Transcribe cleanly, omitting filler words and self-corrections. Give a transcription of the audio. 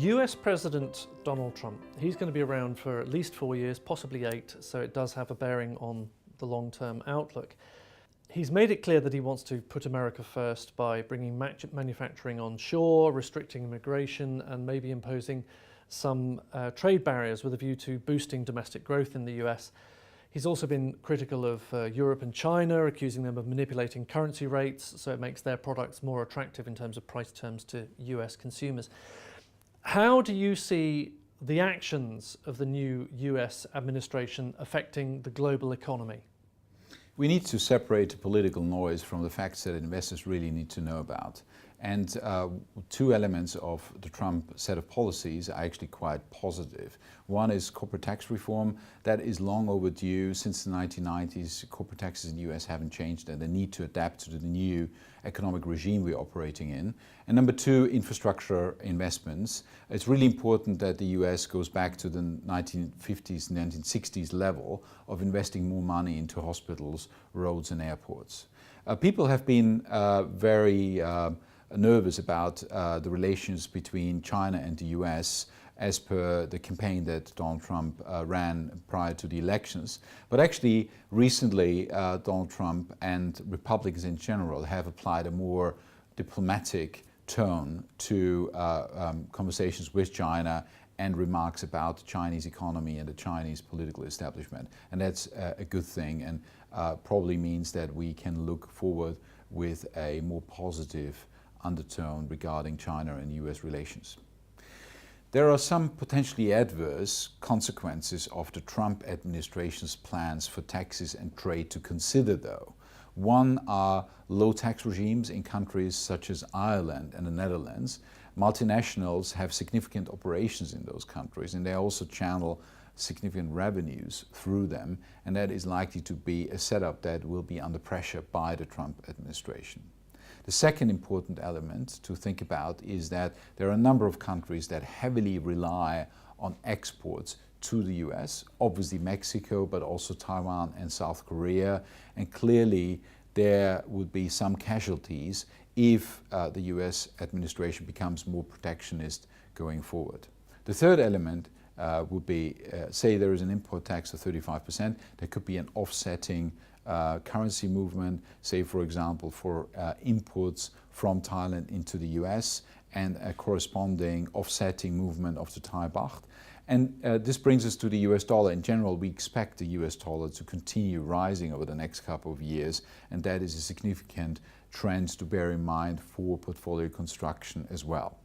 US President Donald Trump, he's going to be around for at least 4 years, possibly 8, so it does have a bearing on the long-term outlook. He's made it clear that he wants to put America first by bringing manufacturing on shore, restricting immigration, and maybe imposing some trade barriers with a view to boosting domestic growth in the US. He's also been critical of Europe and China, accusing them of manipulating currency rates so it makes their products more attractive in terms of price terms to US consumers. How do you see the actions of the new US administration affecting the global economy? We need to separate the political noise from the facts that investors really need to know about. And two elements of the Trump set of policies are actually quite positive. One is corporate tax reform. That is long overdue. Since the 1990s, corporate taxes in the US haven't changed, and they need to adapt to the new economic regime we're operating in. And number two, infrastructure investments. It's really important that the US goes back to the 1950s, 1960s level of investing more money into hospitals, roads and airports. People have been very nervous about the relations between China and the US as per the campaign that Donald Trump ran prior to the elections. But actually, recently, Donald Trump and Republicans in general have applied a more diplomatic tone to conversations with China and remarks about the Chinese economy and the Chinese political establishment. And that's a good thing, and probably means that we can look forward with a more positive undertone regarding China and US relations. There are some potentially adverse consequences of the Trump administration's plans for taxes and trade to consider, though. One are low tax regimes in countries such as Ireland and the Netherlands. Multinationals have significant operations in those countries, and they also channel significant revenues through them, and that is likely to be a setup that will be under pressure by the Trump administration. The second important element to think about is that there are a number of countries that heavily rely on exports to the US, obviously Mexico, but also Taiwan and South Korea, and clearly there would be some casualties if the US administration becomes more protectionist going forward. The third element would be, say there is an import tax of 35%, there could be an offsetting currency movement, say for example for imports from Thailand into the US, and a corresponding offsetting movement of the Thai baht. And this brings us to the US dollar. In general, we expect the US dollar to continue rising over the next couple of years, and that is a significant trend to bear in mind for portfolio construction as well.